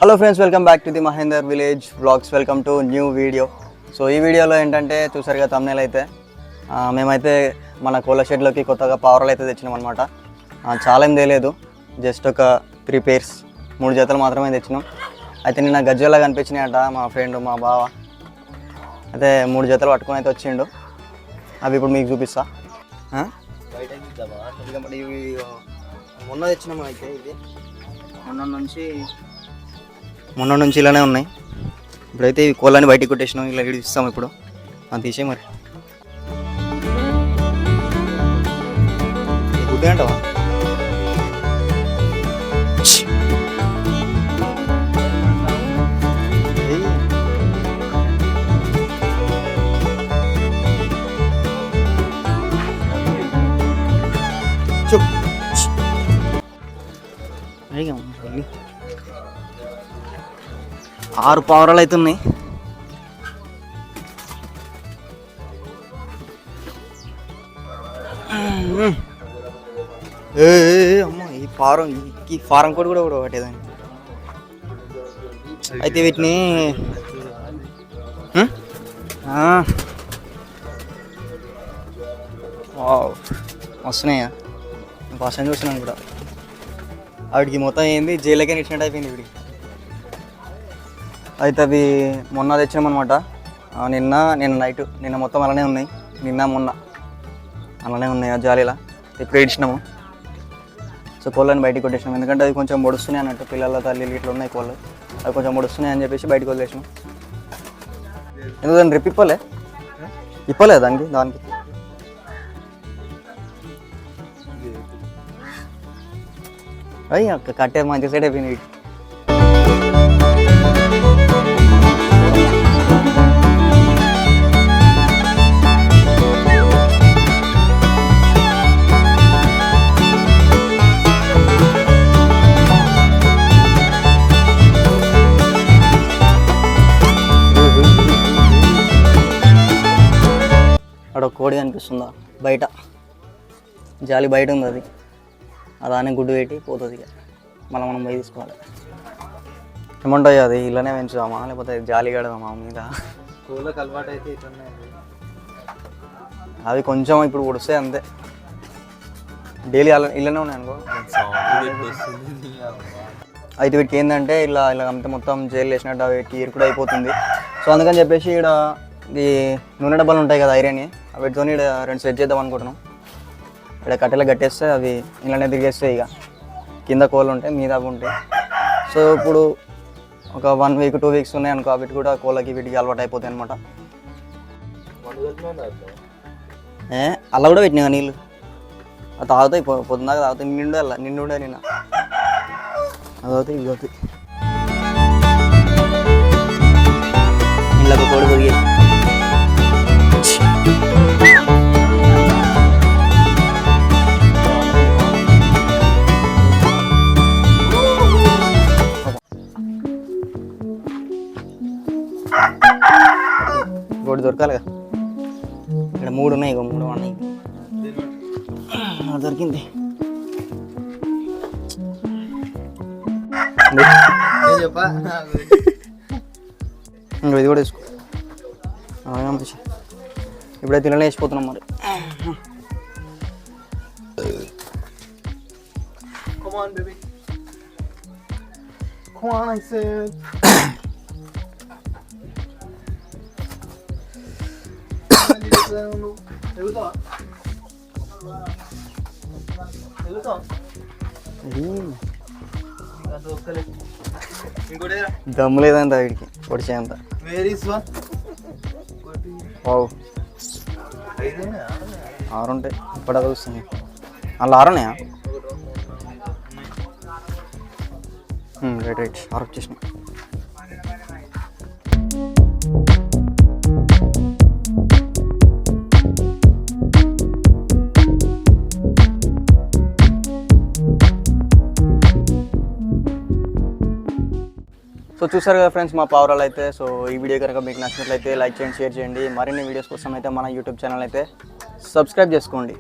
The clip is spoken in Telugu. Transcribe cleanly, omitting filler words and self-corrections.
Hello friends, welcome back to the Mahender village vlogs. Welcome to new video. So ఈ వీడియోలో ఏంటంటే చూసారుగా thumbnail అయితే మేమైతే మన కోళ్ళ షెడ్లోకి కొత్తగా పావురాలు అయితే తెచ్చినాం అనమాట. చాలా ఏం తెలియదు, జస్ట్ ఒక 3 pairs 3 జతలు మాత్రమే తెచ్చినాం. అయితే నిన్న గజ్జల్లా కనిపించినాయట మా ఫ్రెండ్ మా బావ అయితే 3 జతలు పట్టుకొని అయితే వచ్చిండు. అవి ఇప్పుడు మీకు చూపిస్తా. ఇవి మొన్న తెచ్చినాము. అయితే ఇది మొన్న నుంచి ఇలానే ఉన్నాయి. ఇప్పుడైతే ఈ కోళ్ళని బయటికి కొట్టేసినాం. ఇలా ఇస్తాం ఇప్పుడు అది తీసే మరి గుడ్డే అంటావా? చూప్ 6 పావురాలు అవుతున్నాయి. అమ్మ ఈ ఫారం కోడ్ కూడా పట్టేదాన్ని. అయితే వీటిని వస్తున్నాయా? ఫస్ట్ టైం చూస్తున్నాను కూడా. వాటికి మొత్తం ఏంది జైలుకే ఇచ్చినట్టు అయిపోయింది వీడికి. అయితే అవి మొన్న తెచ్చినామన్నమాట. నిన్న మొత్తం అలానే ఉన్నాయి. మొన్న అలానే ఉన్నాయి ఆ జాలీలా. ఇప్పుడు ఏడ్చినాము. సో కోళ్ళని బయటికి కొట్టేసినాం, ఎందుకంటే అవి కొంచెం పొడుస్తున్నాయి అన్నట్టు. పిల్లల తల్లి ఇట్లా ఉన్నాయి కోళ్ళు, అవి కొంచెం పొడుస్తున్నాయి అని చెప్పేసి బయటకు వదిలేసినాం. ఎందుకు దాన్ని రేపు ఇప్పలే దానికి అయ్యి కట్టే మంచి సైడ్ అయిపోయింది వీటి. అక్కడ కోడి కనిపిస్తుందా? బయట జాలి బయట ఉంది. అది దాన్ని గుడ్డు పెట్టి పోతుంది. ఇక మనం పోయి తీసుకోవాలి. ఏమంటాయి అది ఇలానే పెంచుదామా లేకపోతే జాలి కడదామా మీద? కోళ్ళకి అలవాటు అయితే అవి కొంచెం ఇప్పుడు ఉడిస్తే అంతే. డైలీ ఇలానే ఉన్నాయి అనుకో. అయితే వీటికి ఏంటంటే ఇలా అంతే మొత్తం జైలు వేసినట్టు వీటికి ఇరుకుడు అయిపోతుంది. సో అందుకని చెప్పేసి ఇక్కడ ఈ నూనె డబ్బాలు ఉంటాయి కదా, ఐరన్, వీటితో 2 సెట్ చేద్దాం అనుకుంటున్నాం. ఇక్కడ కట్టెలు కట్టేస్తే అవి ఇలానే తిరిగేస్తాయి. ఇక కింద కోళ్ళు ఉంటాయి, మీద అవి ఉంటాయి. సో ఇప్పుడు ఒక 1 week 2 weeks ఉన్నాయి అనుకో, వీటి కూడా కోళ్ళకి వీటికి అలవాటు అయిపోతాయి అనమాట. అలా కూడా పెట్టినా నీళ్ళు అది తాగుతాయి. పొద్దున్నాక తాగుతాయి. నిండు నిన్న అది అవుతాయి ఇవి అవుతాయి. ఇంట్లో కోడి పొదిగి కోడి దొరకాలిగా. ఇక్కడ 3 ఉన్నాయి. 3 ఉన్నాయి. దొరికింది. ఇది కూడా వేసుకో. ఇప్పుడైతే ఇలానే వేసిపోతున్నాం మరి. దమ్ము లేదంట వీడికి పొడిచేంత. వావ్ 6 ఉంటాయి. ఇప్పుడు అది వస్తుంది. అలా 6 ఉన్నాయా? రైట్ 6 వచ్చేసినాయి. సో చూసారు కదా ఫ్రెండ్స్ మా పావురాలు అయితే. సో ఈ వీడియో కనుక మీకు నచ్చినట్లయితే లైక్ చేయండి, షేర్ చేయండి. మరిన్ని వీడియోస్ కోసం అయితే మన యూట్యూబ్ ఛానల్ అయితే సబ్స్క్రైబ్ చేసుకోండి.